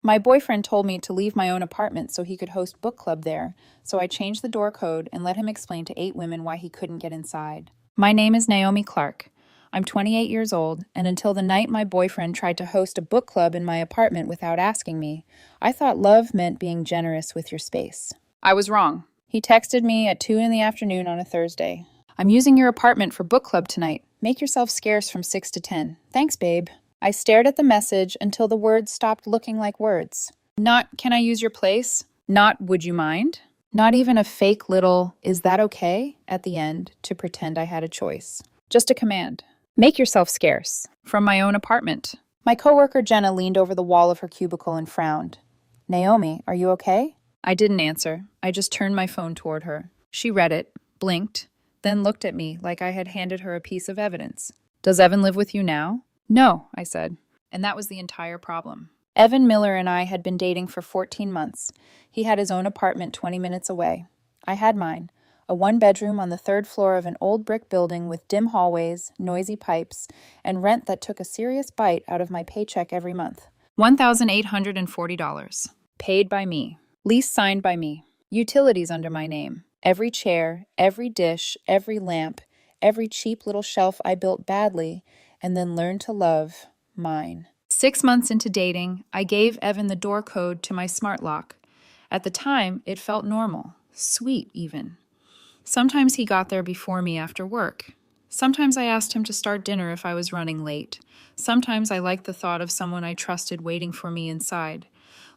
My boyfriend told me to leave my own apartment so he could host book club there, so I changed the door code and let him explain to 8 women why he couldn't get inside. My name is Naomi Clark. I'm 28 years old, and until the night my boyfriend tried to host a book club in my apartment without asking me, I thought love meant being generous with your space. I was wrong. He texted me at 2 in the afternoon on a Thursday. I'm using your apartment for book club tonight. Make yourself scarce from 6 to 10. Thanks, babe. I stared at the message until the words stopped looking like words. Not, can I use your place? Not, would you mind? Not even a fake little, is that okay? At the end to pretend I had a choice. Just a command. Make yourself scarce. From my own apartment. My coworker Jenna leaned over the wall of her cubicle and frowned. Naomi, are you okay? I didn't answer. I just turned my phone toward her. She read it, blinked, then looked at me like I had handed her a piece of evidence. Does Evan live with you now? No, I said. And that was the entire problem. Evan Miller and I had been dating for 14 months. He had his own apartment 20 minutes away. I had mine, a one-bedroom on the 3rd floor of an old brick building with dim hallways, noisy pipes, and rent that took a serious bite out of my paycheck every month. $1,840. Paid by me. Lease signed by me. Utilities under my name. Every chair, every dish, every lamp, every cheap little shelf I built badly, and then learned to love, mine. 6 months into dating, I gave Evan the door code to my smart lock. At the time, it felt normal, sweet even. Sometimes he got there before me after work. Sometimes I asked him to start dinner if I was running late. Sometimes I liked the thought of someone I trusted waiting for me inside,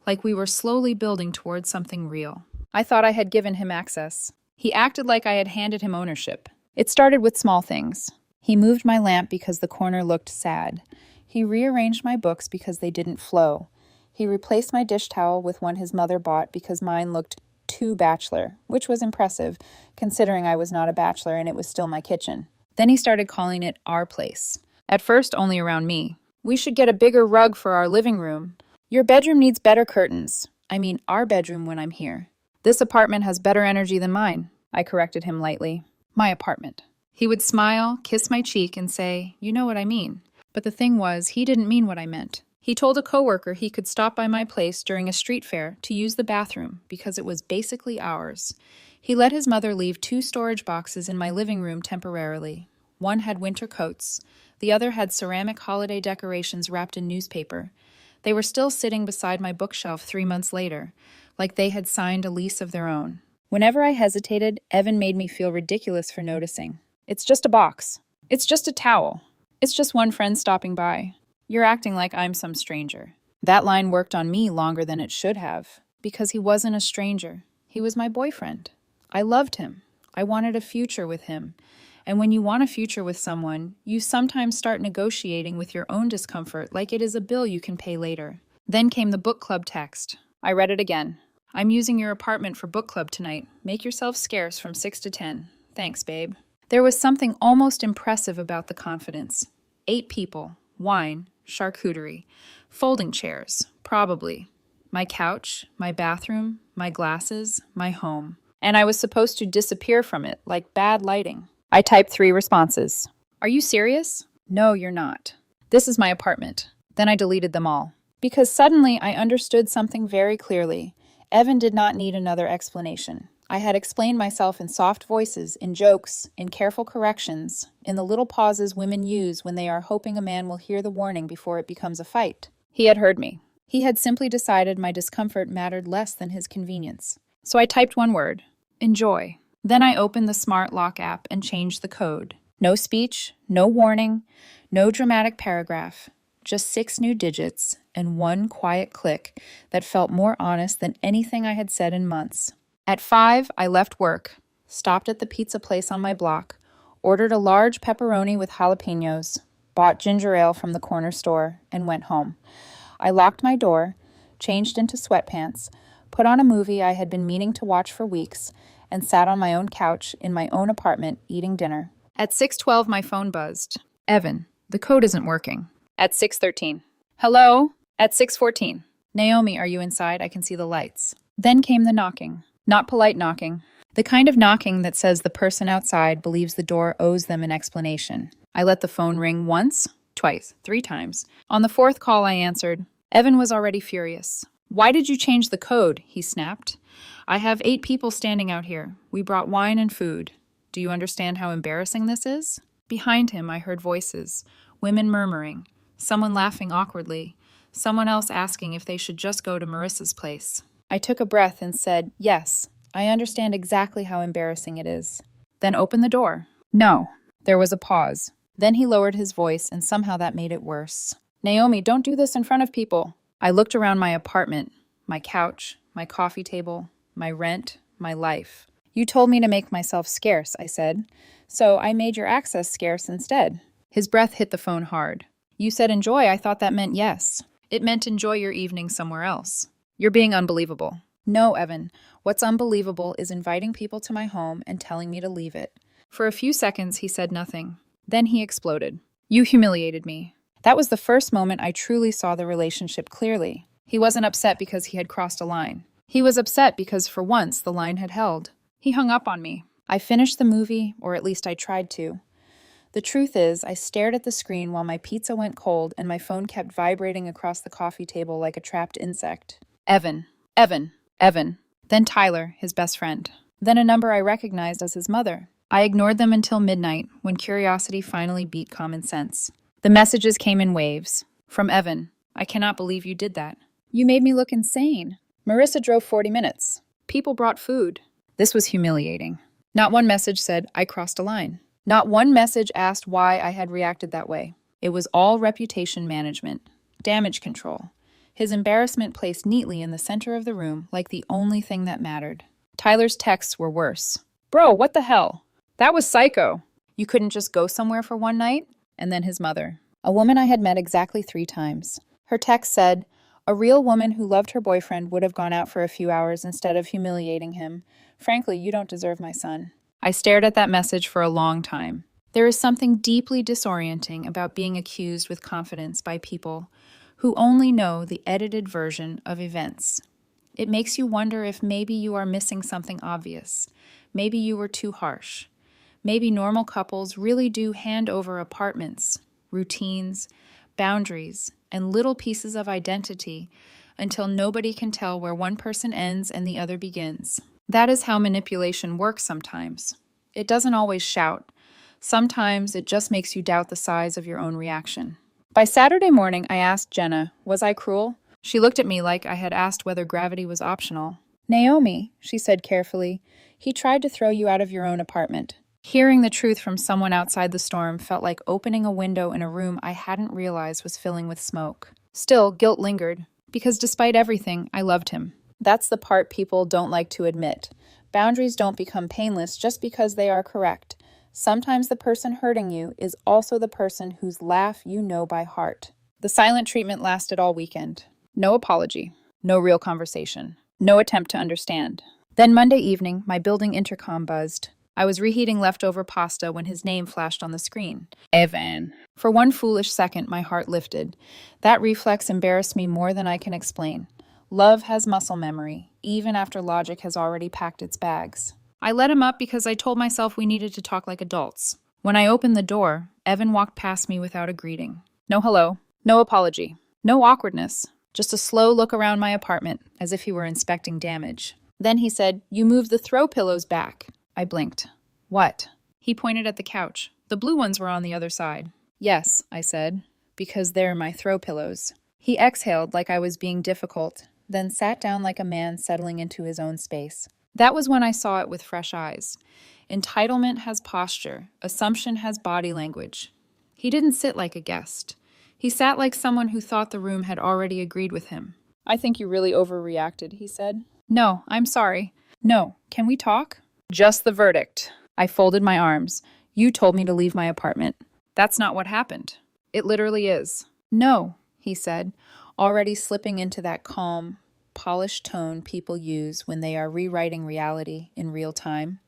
like we were slowly building towards something real. I thought I had given him access. He acted like I had handed him ownership. It started with small things. He moved my lamp because the corner looked sad. He rearranged my books because they didn't flow. He replaced my dish towel with one his mother bought because mine looked too bachelor, which was impressive, considering I was not a bachelor and it was still my kitchen. Then he started calling it our place. At first, only around me. We should get a bigger rug for our living room. Your bedroom needs better curtains. I mean, our bedroom when I'm here. This apartment has better energy than mine, I corrected him lightly. My apartment. He would smile, kiss my cheek, and say, you know what I mean. But the thing was, he didn't mean what I meant. He told a coworker he could stop by my place during a street fair to use the bathroom because it was basically ours. He let his mother leave 2 storage boxes in my living room temporarily. One had winter coats. The other had ceramic holiday decorations wrapped in newspaper. They were still sitting beside my bookshelf 3 months later, like they had signed a lease of their own. Whenever I hesitated, Evan made me feel ridiculous for noticing. It's just a box. It's just a towel. It's just one friend stopping by. You're acting like I'm some stranger. That line worked on me longer than it should have, because he wasn't a stranger. He was my boyfriend. I loved him. I wanted a future with him. And when you want a future with someone, you sometimes start negotiating with your own discomfort like it is a bill you can pay later. Then came the book club text. I read it again. I'm using your apartment for book club tonight. Make yourself scarce from 6 to 10. Thanks, babe. There was something almost impressive about the confidence. 8 people, wine, charcuterie, folding chairs, probably. My couch, my bathroom, my glasses, my home. And I was supposed to disappear from it like bad lighting. I typed 3 responses. Are you serious? No, you're not. This is my apartment. Then I deleted them all. Because suddenly I understood something very clearly. Evan did not need another explanation. I had explained myself in soft voices, in jokes, in careful corrections, in the little pauses women use when they are hoping a man will hear the warning before it becomes a fight. He had heard me. He had simply decided my discomfort mattered less than his convenience. So I typed one word, enjoy. Then I opened the smart lock app and changed the code. No speech, no warning, no dramatic paragraph. Just 6 new digits and one quiet click that felt more honest than anything I had said in months. At 5, I left work, stopped at the pizza place on my block, ordered a large pepperoni with jalapenos, bought ginger ale from the corner store, and went home. I locked my door, changed into sweatpants, put on a movie I had been meaning to watch for weeks, and sat on my own couch in my own apartment eating dinner. At 6:12, my phone buzzed. Evan, the code isn't working. At 6:13. Hello? At 6:14. Naomi, are you inside? I can see the lights. Then came the knocking. Not polite knocking. The kind of knocking that says the person outside believes the door owes them an explanation. I let the phone ring once, twice, 3 times. On the 4th call, I answered. Evan was already furious. Why did you change the code? He snapped. I have 8 people standing out here. We brought wine and food. Do you understand how embarrassing this is? Behind him, I heard voices, women murmuring, someone laughing awkwardly, someone else asking if they should just go to Marissa's place. I took a breath and said, yes, I understand exactly how embarrassing it is. Then open the door. No. There was a pause. Then he lowered his voice, and somehow that made it worse. Naomi, don't do this in front of people. I looked around my apartment, my couch, my coffee table, my rent, my life. You told me to make myself scarce, I said. So I made your access scarce instead. His breath hit the phone hard. You said enjoy. I thought that meant yes. It meant enjoy your evening somewhere else. You're being unbelievable. No, Evan. What's unbelievable is inviting people to my home and telling me to leave it. For a few seconds, he said nothing. Then he exploded. You humiliated me. That was the first moment I truly saw the relationship clearly. He wasn't upset because he had crossed a line. He was upset because for once the line had held. He hung up on me. I finished the movie, or at least I tried to. The truth is, I stared at the screen while my pizza went cold and my phone kept vibrating across the coffee table like a trapped insect. Evan, Evan, Evan. Then Tyler, his best friend. Then a number I recognized as his mother. I ignored them until midnight, when curiosity finally beat common sense. The messages came in waves. From Evan, I cannot believe you did that. You made me look insane. Marissa drove 40 minutes. People brought food. This was humiliating. Not one message said, I crossed a line. Not one message asked why I had reacted that way. It was all reputation management, damage control. His embarrassment placed neatly in the center of the room like the only thing that mattered. Tyler's texts were worse. Bro, what the hell? That was psycho. You couldn't just go somewhere for one night? And then his mother. A woman I had met exactly 3 times. Her text said, a real woman who loved her boyfriend would have gone out for a few hours instead of humiliating him. Frankly, you don't deserve my son. I stared at that message for a long time. There is something deeply disorienting about being accused with confidence by people who only know the edited version of events. It makes you wonder if maybe you are missing something obvious. Maybe you were too harsh. Maybe normal couples really do hand over apartments, routines, boundaries, and little pieces of identity until nobody can tell where one person ends and the other begins. That is how manipulation works sometimes. It doesn't always shout. Sometimes it just makes you doubt the size of your own reaction. By Saturday morning, I asked Jenna, was I cruel? She looked at me like I had asked whether gravity was optional. Naomi, she said carefully, he tried to throw you out of your own apartment. Hearing the truth from someone outside the storm felt like opening a window in a room I hadn't realized was filling with smoke. Still, guilt lingered, because despite everything, I loved him. That's the part people don't like to admit. Boundaries don't become painless just because they are correct. Sometimes the person hurting you is also the person whose laugh you know by heart. The silent treatment lasted all weekend. No apology, no real conversation, no attempt to understand. Then Monday evening, my building intercom buzzed. I was reheating leftover pasta when his name flashed on the screen. Evan. For one foolish second, my heart lifted. That reflex embarrassed me more than I can explain. Love has muscle memory, even after logic has already packed its bags. I let him up because I told myself we needed to talk like adults. When I opened the door, Evan walked past me without a greeting. No hello, no apology, no awkwardness, just a slow look around my apartment, as if he were inspecting damage. Then he said, you moved the throw pillows back. I blinked. What? He pointed at the couch. The blue ones were on the other side. Yes, I said, because they're my throw pillows. He exhaled like I was being difficult, then sat down like a man settling into his own space. That was when I saw it with fresh eyes. Entitlement has posture. Assumption has body language. He didn't sit like a guest. He sat like someone who thought the room had already agreed with him. I think you really overreacted, he said. No, I'm sorry. No, can we talk? Just the verdict. I folded my arms. You told me to leave my apartment. That's not what happened. It literally is. No, he said, already slipping into that calm, polished tone people use when they are rewriting reality in real time.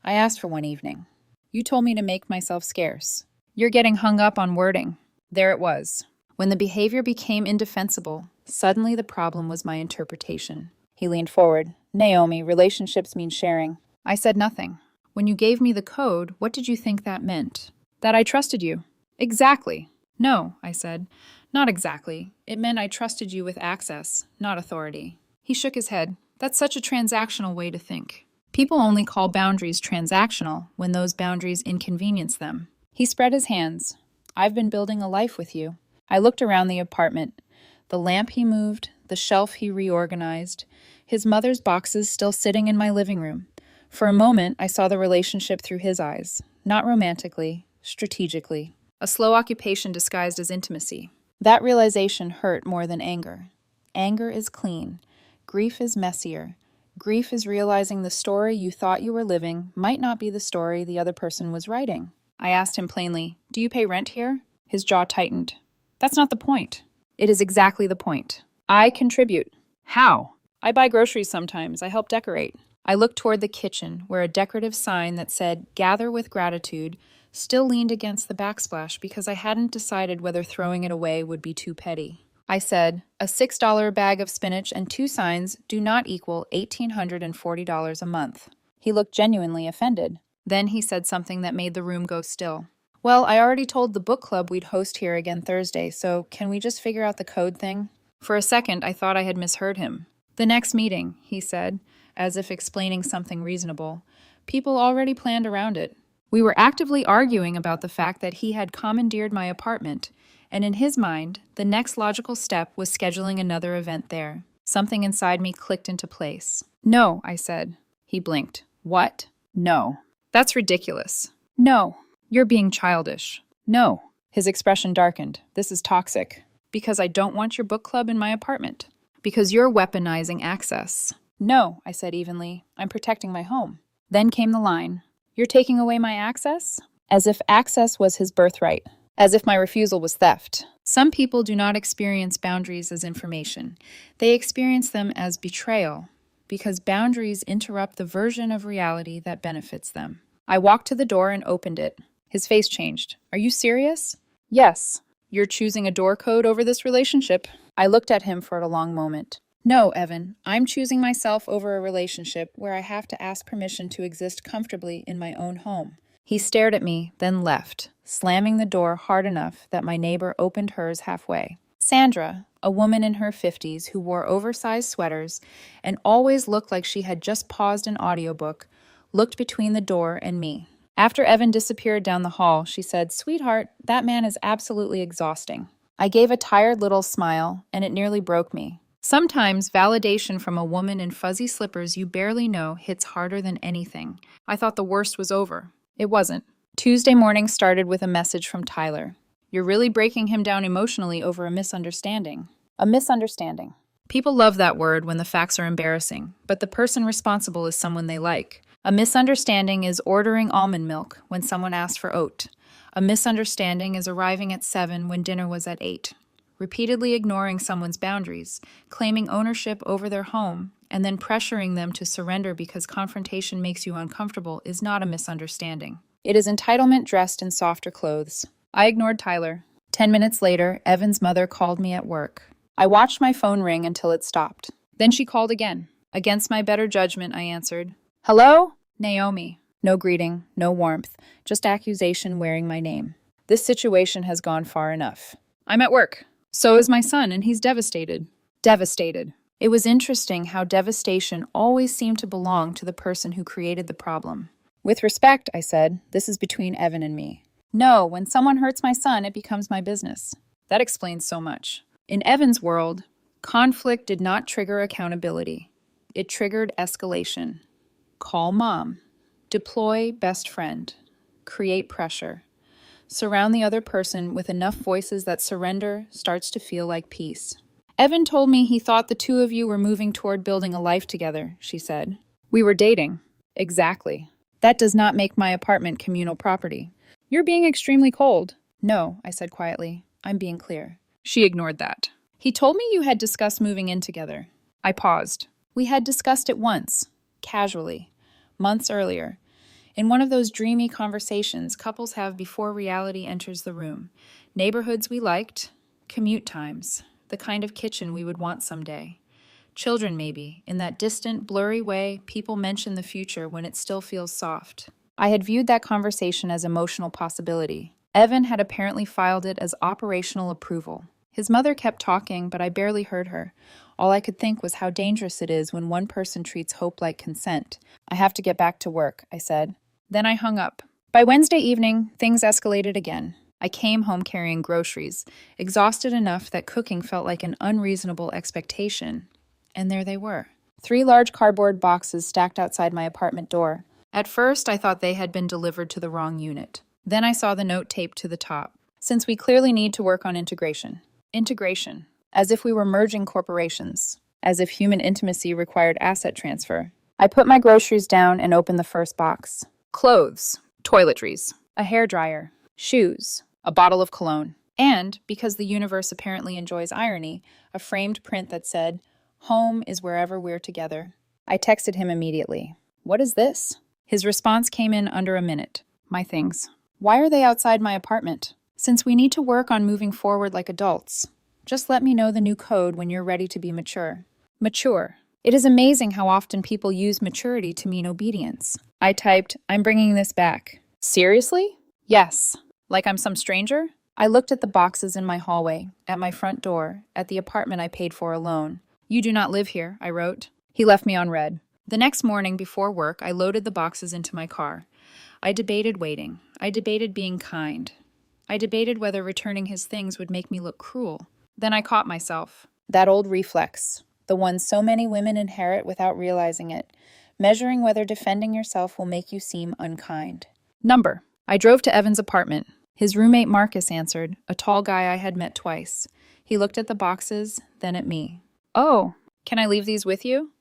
I asked for one evening. You told me to make myself scarce. You're getting hung up on wording. There it was. When the behavior became indefensible, suddenly the problem was my interpretation. He leaned forward. Naomi, relationships mean sharing. I said nothing. When you gave me the code, what did you think that meant? That I trusted you. Exactly. No, I said. Not exactly. It meant I trusted you with access, not authority. He shook his head. That's such a transactional way to think. People only call boundaries transactional when those boundaries inconvenience them. He spread his hands. I've been building a life with you. I looked around the apartment. The lamp he moved, the shelf he reorganized, his mother's boxes still sitting in my living room. For a moment, I saw the relationship through his eyes, not romantically, strategically. A slow occupation disguised as intimacy. That realization hurt more than anger. Anger is clean. Grief is messier. Grief is realizing the story you thought you were living might not be the story the other person was writing. I asked him plainly, "Do you pay rent here?" His jaw tightened. That's not the point. It is exactly the point. I contribute. How? I buy groceries sometimes. I help decorate. I looked toward the kitchen, where a decorative sign that said, "Gather with Gratitude," still leaned against the backsplash because I hadn't decided whether throwing it away would be too petty. I said, a $6 bag of spinach and 2 signs do not equal $1,840 a month. He looked genuinely offended. Then he said something that made the room go still. Well, I already told the book club we'd host here again Thursday, so can we just figure out the code thing? For a second, I thought I had misheard him. The next meeting, he said, as if explaining something reasonable. People already planned around it. We were actively arguing about the fact that he had commandeered my apartment, and in his mind, the next logical step was scheduling another event there. Something inside me clicked into place. No, I said. He blinked. What? No. That's ridiculous. No. You're being childish. No. His expression darkened. This is toxic. Because I don't want your book club in my apartment. Because you're weaponizing access. No, I said evenly. I'm protecting my home. Then came the line. You're taking away my access? As if access was his birthright. As if my refusal was theft. Some people do not experience boundaries as information. They experience them as betrayal, because boundaries interrupt the version of reality that benefits them. I walked to the door and opened it. His face changed. Are you serious? Yes. You're choosing a door code over this relationship. I looked at him for a long moment. No, Evan, I'm choosing myself over a relationship where I have to ask permission to exist comfortably in my own home. He stared at me, then left, slamming the door hard enough that my neighbor opened hers halfway. Sandra, a woman in her 50s who wore oversized sweaters and always looked like she had just paused an audiobook, looked between the door and me. After Evan disappeared down the hall, she said, "Sweetheart, that man is absolutely exhausting." I gave a tired little smile, and it nearly broke me. Sometimes validation from a woman in fuzzy slippers you barely know hits harder than anything. I thought the worst was over. It wasn't. Tuesday morning started with a message from Tyler. You're really breaking him down emotionally over a misunderstanding. A misunderstanding. People love that word when the facts are embarrassing, but the person responsible is someone they like. A misunderstanding is ordering almond milk when someone asked for oat. A misunderstanding is arriving at 7 when dinner was at 8. Repeatedly ignoring someone's boundaries, claiming ownership over their home, and then pressuring them to surrender because confrontation makes you uncomfortable is not a misunderstanding. It is entitlement dressed in softer clothes. I ignored Tyler. 10 minutes later, Evan's mother called me at work. I watched my phone ring until it stopped. Then she called again. Against my better judgment, I answered. Hello? Naomi. No greeting, no warmth, just accusation wearing my name. This situation has gone far enough. I'm at work. So is my son, and he's devastated. Devastated. It was interesting how devastation always seemed to belong to the person who created the problem. With respect, I said, this is between Evan and me. No, when someone hurts my son, it becomes my business. That explains so much. In Evan's world, conflict did not trigger accountability. It triggered escalation. Call mom. Deploy best friend. Create pressure. Surround the other person with enough voices that surrender starts to feel like peace. Evan told me he thought the two of you were moving toward building a life together, she said. We were dating. Exactly. That does not make my apartment communal property. You're being extremely cold. No, I said quietly. I'm being clear. She ignored that. He told me you had discussed moving in together. I paused. We had discussed it once, casually, months earlier. In one of those dreamy conversations couples have before reality enters the room. Neighborhoods we liked, commute times, the kind of kitchen we would want someday. Children, maybe, in that distant, blurry way people mention the future when it still feels soft. I had viewed that conversation as emotional possibility. Evan had apparently filed it as operational approval. His mother kept talking, but I barely heard her. All I could think was how dangerous it is when one person treats hope like consent. I have to get back to work, I said. Then I hung up. By Wednesday evening, things escalated again. I came home carrying groceries, exhausted enough that cooking felt like an unreasonable expectation. And there they were. 3 large cardboard boxes stacked outside my apartment door. At first, I thought they had been delivered to the wrong unit. Then I saw the note taped to the top. Since we clearly need to work on integration. Integration. As if we were merging corporations. As if human intimacy required asset transfer. I put my groceries down and opened the first box. Clothes. Toiletries. A hairdryer. Shoes. A bottle of cologne. And, because the universe apparently enjoys irony, a framed print that said, "Home is wherever we're together." I texted him immediately. "What is this?" His response came in under a minute. "My things. Why are they outside my apartment? Since we need to work on moving forward like adults. Just let me know the new code when you're ready to be mature." Mature. It is amazing how often people use maturity to mean obedience. I typed, "I'm bringing this back." "Seriously?" "Yes." Like I'm some stranger? I looked at the boxes in my hallway, at my front door, at the apartment I paid for alone. "You do not live here," I wrote. He left me on read. The next morning before work, I loaded the boxes into my car. I debated waiting. I debated being kind. I debated whether returning his things would make me look cruel. Then I caught myself. That old reflex, the one so many women inherit without realizing it, measuring whether defending yourself will make you seem unkind. Number. I drove to Evan's apartment. His roommate Marcus answered, a tall guy I had met twice. He looked at the boxes, then at me. "Oh, can I leave these with you?"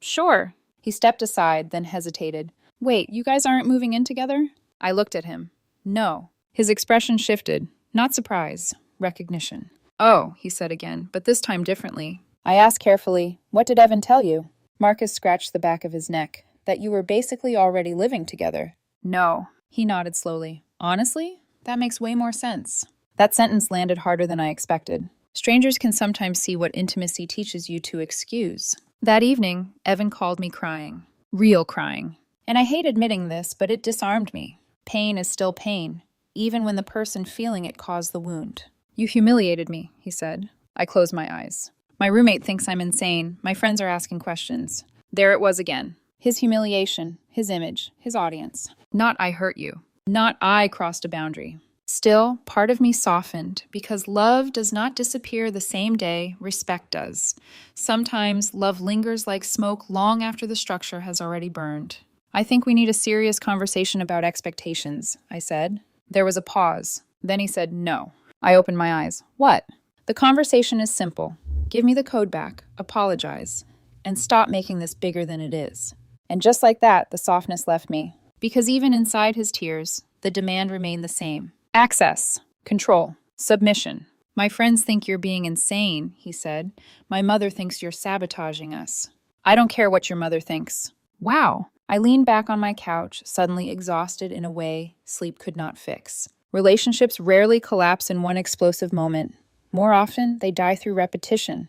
Sure." He stepped aside, then hesitated. "Wait, you guys aren't moving in together?" I looked at him. "No." His expression shifted. Not surprise, recognition. "Oh," he said again, but this time differently. I asked carefully, "What did Evan tell you?" Marcus scratched the back of his neck. "That you were basically already living together." "No." He nodded slowly. "Honestly? That makes way more sense." That sentence landed harder than I expected. Strangers can sometimes see what intimacy teaches you to excuse. That evening, Evan called me crying. Real crying. And I hate admitting this, but it disarmed me. Pain is still pain, even when the person feeling it caused the wound. "You humiliated me," he said. I closed my eyes. My roommate thinks I'm insane. My friends are asking questions. There it was again. His humiliation, his image, his audience. Not "I hurt you." Not "I crossed a boundary." Still, part of me softened, because love does not disappear the same day respect does. Sometimes love lingers like smoke long after the structure has already burned. "I think we need a serious conversation about expectations," I said. There was a pause. Then he said, "No." I opened my eyes. "What?" "The conversation is simple. Give me the code back, apologize, and stop making this bigger than it is." And just like that, the softness left me. Because even inside his tears, the demand remained the same. Access, control, submission. "My friends think you're being insane," he said. "My mother thinks you're sabotaging us." "I don't care what your mother thinks." Wow. I leaned back on my couch, suddenly exhausted in a way sleep could not fix. Relationships rarely collapse in one explosive moment. More often, they die through repetition.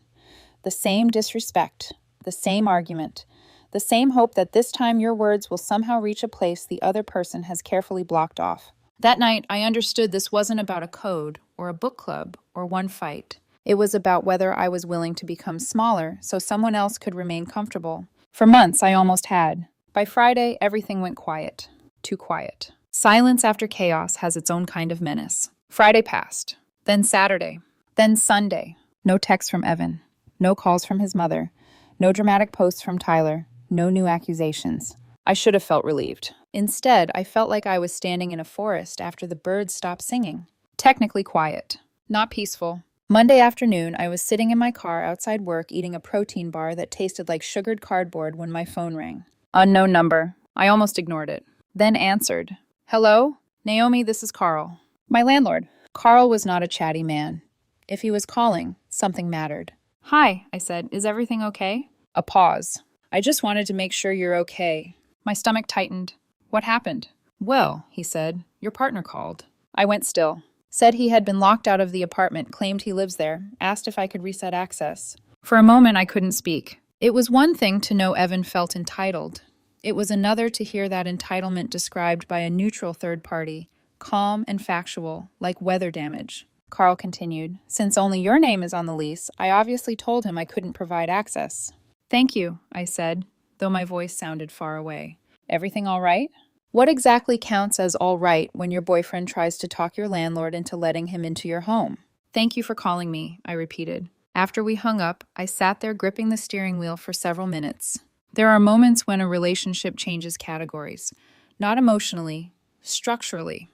The same disrespect, the same argument, the same hope that this time your words will somehow reach a place the other person has carefully blocked off. That night, I understood this wasn't about a code, or a book club, or one fight. It was about whether I was willing to become smaller so someone else could remain comfortable. For months, I almost had. By Friday, everything went quiet. Too quiet. Silence after chaos has its own kind of menace. Friday passed. Then Saturday. Then Sunday. No text from Evan. No calls from his mother. No dramatic posts from Tyler. No new accusations. I should have felt relieved. Instead, I felt like I was standing in a forest after the birds stopped singing. Technically quiet. Not peaceful. Monday afternoon, I was sitting in my car outside work eating a protein bar that tasted like sugared cardboard when my phone rang. Unknown number. I almost ignored it. Then answered. "Hello? Naomi, this is Carl." My landlord. Carl was not a chatty man. If he was calling, something mattered. "Hi," I said. "Is everything okay?" A pause. "I just wanted to make sure you're okay." My stomach tightened. "What happened?" "Well," he said, "your partner called." I went still. Said he had been locked out of the apartment, claimed he lives there, asked if I could reset access. For a moment, I couldn't speak. It was one thing to know Evan felt entitled. It was another to hear that entitlement described by a neutral third party, calm and factual, like weather damage. Carl continued. Since only your name is on the lease, I obviously told him I couldn't provide access. Thank you, I said, though my voice sounded far away. Everything all right? What exactly counts as all right when your boyfriend tries to talk your landlord into letting him into your home? Thank you for calling me, I repeated. After we hung up, I sat there gripping the steering wheel for several minutes. There are moments when a relationship changes categories, not emotionally, structurally.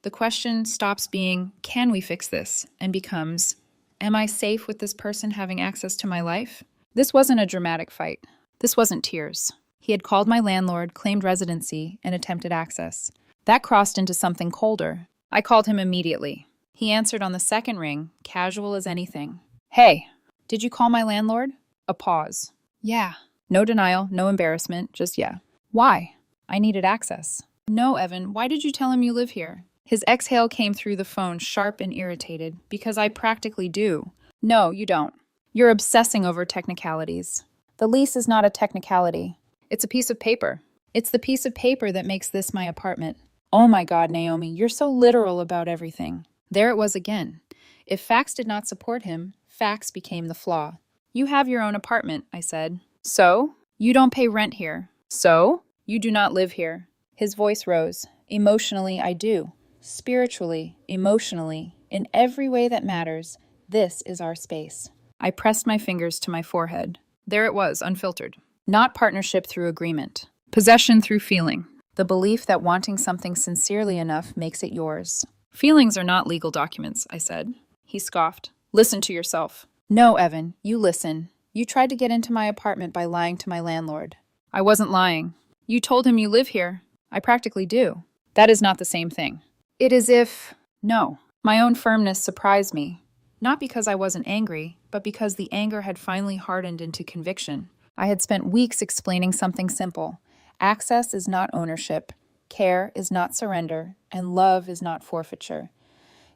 The question stops being, can we fix this, and becomes, am I safe with this person having access to my life? This wasn't a dramatic fight. This wasn't tears. He had called my landlord, claimed residency, and attempted access. That crossed into something colder. I called him immediately. He answered on the second ring, casual as anything. Hey, did you call my landlord? A pause. Yeah. No denial, no embarrassment, just yeah. Why? I needed access. No, Evan, why did you tell him you live here? His exhale came through the phone, sharp and irritated, because I practically do. No, you don't. You're obsessing over technicalities. The lease is not a technicality. It's a piece of paper. It's the piece of paper that makes this my apartment. Oh my God, Naomi, you're so literal about everything. There it was again. If facts did not support him, facts became the flaw. You have your own apartment, I said. So? You don't pay rent here. So? You do not live here. His voice rose. Emotionally, I do. Spiritually, emotionally, in every way that matters, this is our space. I pressed my fingers to my forehead. There it was, unfiltered. Not partnership through agreement. Possession through feeling. The belief that wanting something sincerely enough makes it yours. Feelings are not legal documents, I said. He scoffed. Listen to yourself. No, Evan, you listen. You tried to get into my apartment by lying to my landlord. I wasn't lying. You told him you live here. I practically do. That is not the same thing. It is if... No. My own firmness surprised me. Not because I wasn't angry, but because the anger had finally hardened into conviction. I had spent weeks explaining something simple. Access is not ownership. Care is not surrender. And love is not forfeiture.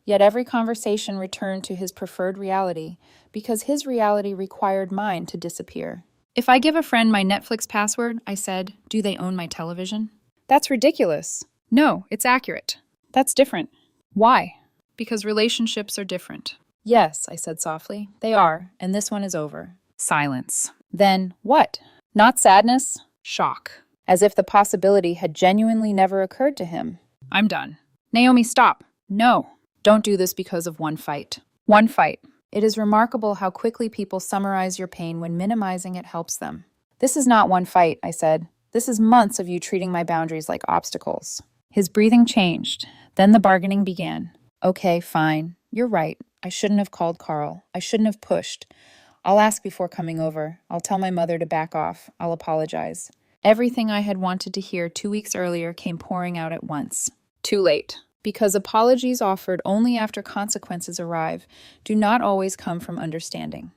Yet every conversation returned to his preferred reality, because his reality required mine to disappear. If I give a friend my Netflix password, I said, do they own my television? That's ridiculous. No, it's accurate. That's different. Why? Because relationships are different. Yes, I said softly, they are, and this one is over. Silence. Then, what? Not sadness? Shock. As if the possibility had genuinely never occurred to him. I'm done. Naomi, stop. No. Don't do this because of one fight. One fight. It is remarkable how quickly people summarize your pain when minimizing it helps them. This is not one fight, I said. This is months of you treating my boundaries like obstacles. His breathing changed. Then the bargaining began. Okay, fine. You're right. I shouldn't have called Carl. I shouldn't have pushed. I'll ask before coming over. I'll tell my mother to back off. I'll apologize. Everything I had wanted to hear 2 weeks earlier came pouring out at once. Too late. Because apologies offered only after consequences arrive do not always come from understanding.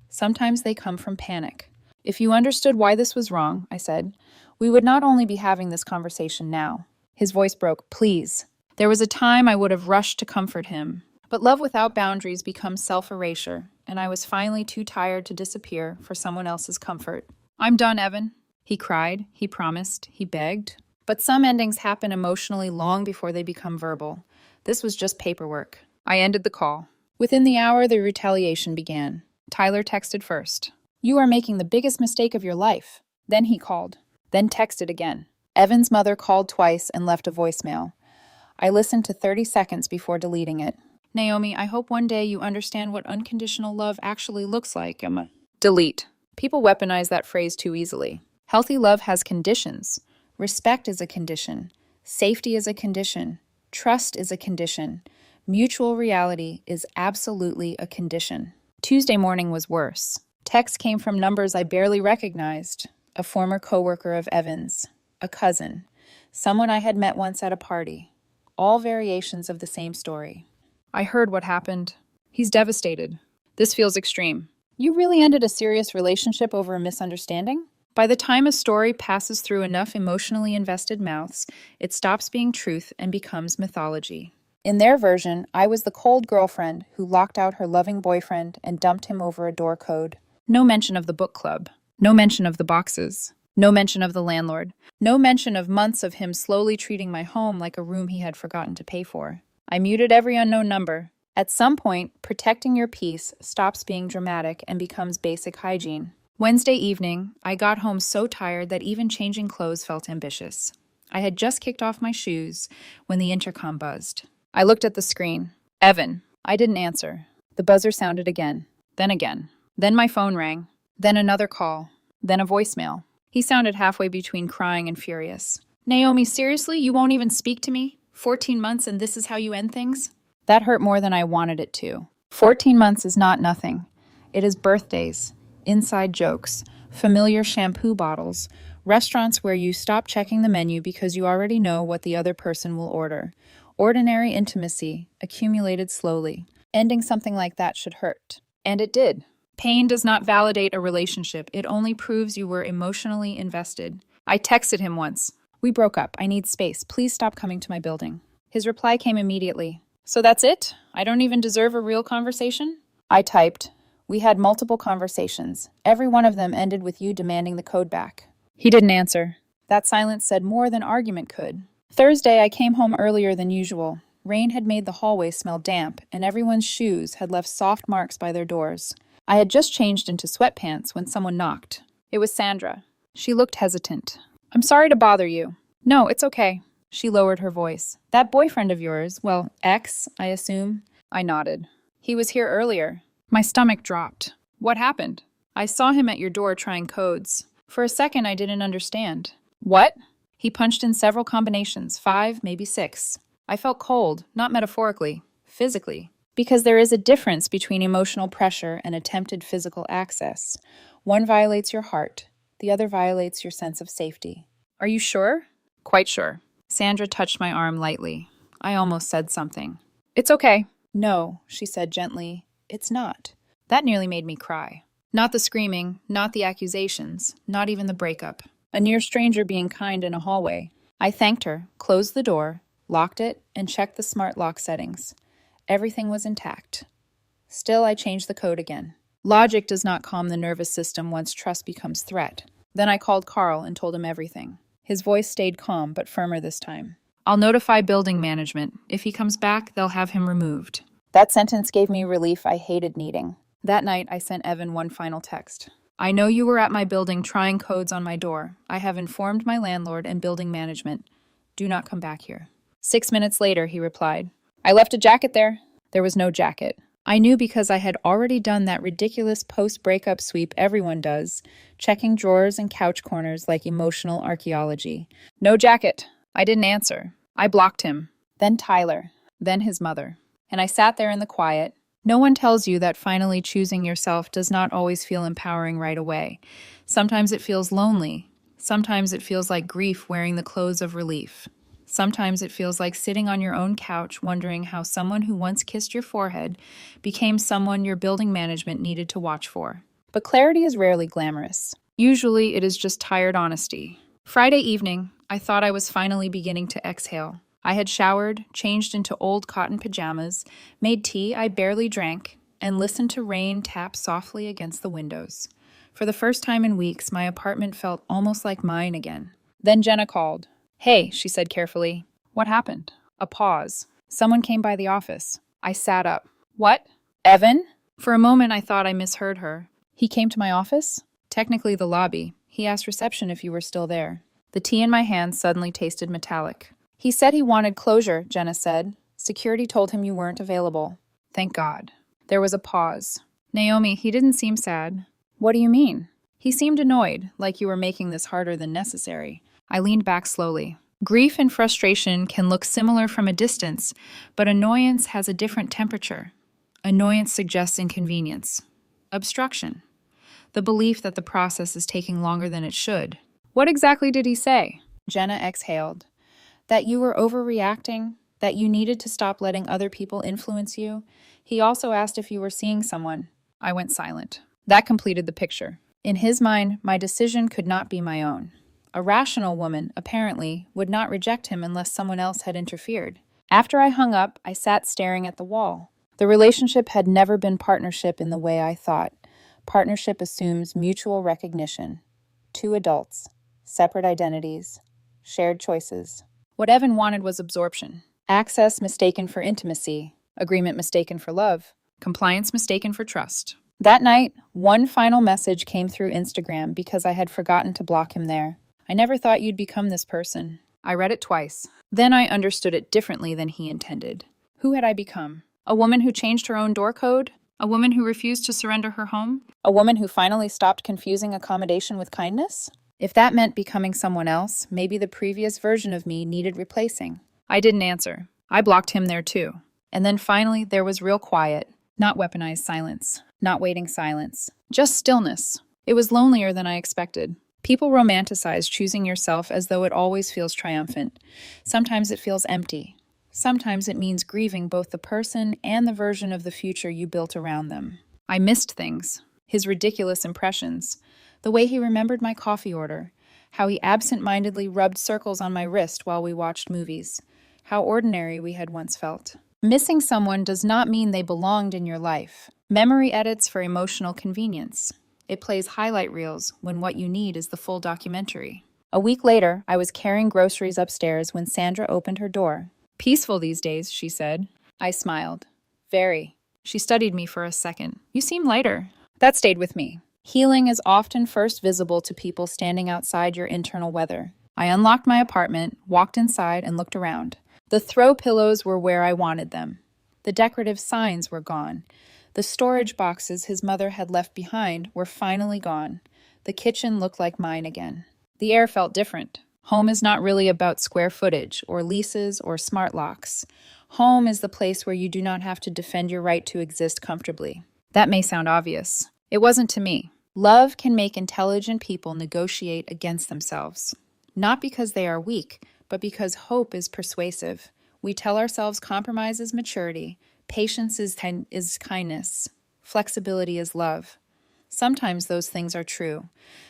Sometimes they come from panic. If you understood why this was wrong, I said, we would not only be having this conversation now. His voice broke. Please. There was a time I would have rushed to comfort him. But love without boundaries becomes self-erasure, and I was finally too tired to disappear for someone else's comfort. I'm done, Evan. He cried, he promised, he begged. But some endings happen emotionally long before they become verbal. This was just paperwork. I ended the call. Within the hour, the retaliation began. Tyler texted first. You are making the biggest mistake of your life. Then he called. Then texted again. Evan's mother called twice and left a voicemail. I listened to 30 seconds before deleting it. Naomi, I hope one day you understand what unconditional love actually looks like. Delete. People weaponize that phrase too easily. Healthy love has conditions. Respect is a condition. Safety is a condition. Trust is a condition. Mutual reality is absolutely a condition. Tuesday morning was worse. Texts came from numbers I barely recognized. A former coworker of Evan's. A cousin. Someone I had met once at a party. All variations of the same story. I heard what happened. He's devastated. This feels extreme. You really ended a serious relationship over a misunderstanding? By the time a story passes through enough emotionally invested mouths, it stops being truth and becomes mythology. In their version, I was the cold girlfriend who locked out her loving boyfriend and dumped him over a door code. No mention of the book club. No mention of the boxes. No mention of the landlord. No mention of months of him slowly treating my home like a room he had forgotten to pay for. I muted every unknown number. At some point, protecting your peace stops being dramatic and becomes basic hygiene. Wednesday evening, I got home so tired that even changing clothes felt ambitious. I had just kicked off my shoes when the intercom buzzed. I looked at the screen. Evan. I didn't answer. The buzzer sounded again. Then again. Then my phone rang. Then another call. Then a voicemail. He sounded halfway between crying and furious. Naomi, seriously? You won't even speak to me? 14 months and this is how you end things? That hurt more than I wanted it to. 14 months is not nothing. It is birthdays, inside jokes, familiar shampoo bottles, restaurants where you stop checking the menu because you already know what the other person will order. Ordinary intimacy, accumulated slowly. Ending something like that should hurt. And it did. Pain does not validate a relationship. It only proves you were emotionally invested. I texted him once. We broke up. I need space. Please stop coming to my building. His reply came immediately. So that's it? I don't even deserve a real conversation? I typed. We had multiple conversations. Every one of them ended with you demanding the code back. He didn't answer. That silence said more than argument could. Thursday, I came home earlier than usual. Rain had made the hallway smell damp, and everyone's shoes had left soft marks by their doors. I had just changed into sweatpants when someone knocked. It was Sandra. She looked hesitant. I'm sorry to bother you. No, it's okay. She lowered her voice. That boyfriend of yours, well, ex, I assume. I nodded. He was here earlier. My stomach dropped. What happened? I saw him at your door trying codes. For a second, I didn't understand. What? He punched in several combinations, 5, maybe 6. I felt cold, not metaphorically, physically. Because there is a difference between emotional pressure and attempted physical access. One violates your heart, the other violates your sense of safety. Are you sure? Quite sure. Sandra touched my arm lightly. I almost said something. It's okay. No, she said gently. It's not. That nearly made me cry. Not the screaming, not the accusations, not even the breakup. A near stranger being kind in a hallway. I thanked her, closed the door, locked it, and checked the smart lock settings. Everything was intact. Still, I changed the code again. Logic does not calm the nervous system once trust becomes threat. Then I called Carl and told him everything. His voice stayed calm, but firmer this time. I'll notify building management. If he comes back, they'll have him removed. That sentence gave me relief I hated needing. That night, I sent Evan one final text. I know you were at my building trying codes on my door. I have informed my landlord and building management. Do not come back here. 6 minutes later, he replied. I left a jacket there. There was no jacket. I knew because I had already done that ridiculous post-breakup sweep everyone does, checking drawers and couch corners like emotional archaeology. No jacket. I didn't answer. I blocked him. Then Tyler. Then his mother. And I sat there in the quiet. No one tells you that finally choosing yourself does not always feel empowering right away. Sometimes it feels lonely. Sometimes it feels like grief wearing the clothes of relief. Sometimes it feels like sitting on your own couch wondering how someone who once kissed your forehead became someone your building management needed to watch for. But clarity is rarely glamorous. Usually it is just tired honesty. Friday evening, I thought I was finally beginning to exhale. I had showered, changed into old cotton pajamas, made tea I barely drank, and listened to rain tap softly against the windows. For the first time in weeks, my apartment felt almost like mine again. Then Jenna called. Hey, she said carefully. What happened? A pause. Someone came by the office. I sat up. What? Evan? For a moment, I thought I misheard her. He came to my office? Technically the lobby. He asked reception if you were still there. The tea in my hand suddenly tasted metallic. He said he wanted closure, Jenna said. Security told him you weren't available. Thank God. There was a pause. Naomi, he didn't seem sad. What do you mean? He seemed annoyed, like you were making this harder than necessary. I leaned back slowly. Grief and frustration can look similar from a distance, but annoyance has a different temperature. Annoyance suggests inconvenience. Obstruction. The belief that the process is taking longer than it should. What exactly did he say? Jenna exhaled. That you were overreacting, that you needed to stop letting other people influence you. He also asked if you were seeing someone. I went silent. That completed the picture. In his mind, my decision could not be my own. A rational woman, apparently, would not reject him unless someone else had interfered. After I hung up, I sat staring at the wall. The relationship had never been partnership in the way I thought. Partnership assumes mutual recognition. 2 adults, separate identities, shared choices. What Evan wanted was absorption. Access mistaken for intimacy. Agreement mistaken for love. Compliance mistaken for trust. That night, one final message came through Instagram because I had forgotten to block him there. I never thought you'd become this person. I read it twice. Then I understood it differently than he intended. Who had I become? A woman who changed her own door code? A woman who refused to surrender her home? A woman who finally stopped confusing accommodation with kindness? If that meant becoming someone else, maybe the previous version of me needed replacing. I didn't answer. I blocked him there too. And then finally, there was real quiet. Not weaponized silence. Not waiting silence. Just stillness. It was lonelier than I expected. People romanticize choosing yourself as though it always feels triumphant. Sometimes it feels empty. Sometimes it means grieving both the person and the version of the future you built around them. I missed things. His ridiculous impressions. The way he remembered my coffee order. How he absent-mindedly rubbed circles on my wrist while we watched movies. How ordinary we had once felt. Missing someone does not mean they belonged in your life. Memory edits for emotional convenience. It plays highlight reels when what you need is the full documentary. A week later, I was carrying groceries upstairs when Sandra opened her door. Peaceful these days, she said. I smiled. Very. She studied me for a second. You seem lighter. That stayed with me. Healing is often first visible to people standing outside your internal weather. I unlocked my apartment, walked inside, and looked around. The throw pillows were where I wanted them. The decorative signs were gone. The storage boxes his mother had left behind were finally gone. The kitchen looked like mine again. The air felt different. Home is not really about square footage, or leases, or smart locks. Home is the place where you do not have to defend your right to exist comfortably. That may sound obvious. It wasn't to me. Love can make intelligent people negotiate against themselves. Not because they are weak, but because hope is persuasive. We tell ourselves compromise is maturity, patience is kindness, flexibility is love. Sometimes those things are true.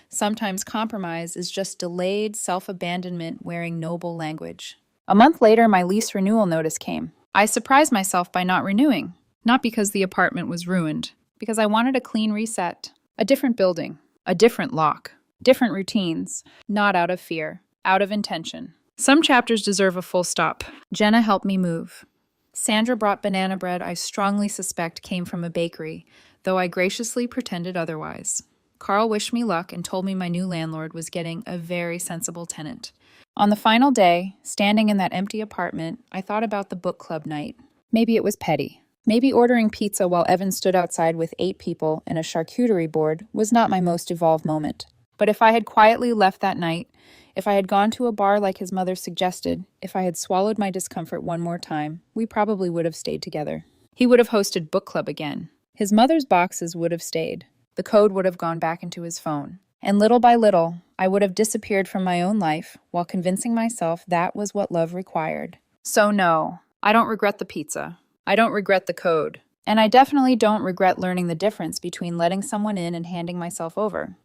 Sometimes compromise is just delayed self-abandonment wearing noble language. A month later, my lease renewal notice came. I surprised myself by not renewing. Not because the apartment was ruined, because I wanted a clean reset. A different building, a different lock, different routines, not out of fear, out of intention. Some chapters deserve a full stop. Jenna helped me move. Sandra brought banana bread I strongly suspect came from a bakery, though I graciously pretended otherwise. Carl wished me luck and told me my new landlord was getting a very sensible tenant. On the final day, standing in that empty apartment, I thought about the book club night. Maybe it was petty. Maybe ordering pizza while Evan stood outside with 8 people and a charcuterie board was not my most evolved moment. But if I had quietly left that night, if I had gone to a bar like his mother suggested, if I had swallowed my discomfort one more time, we probably would have stayed together. He would have hosted book club again. His mother's boxes would have stayed. The code would have gone back into his phone. And little by little, I would have disappeared from my own life while convincing myself that was what love required. So no, I don't regret the pizza. I don't regret the code. And I definitely don't regret learning the difference between letting someone in and handing myself over.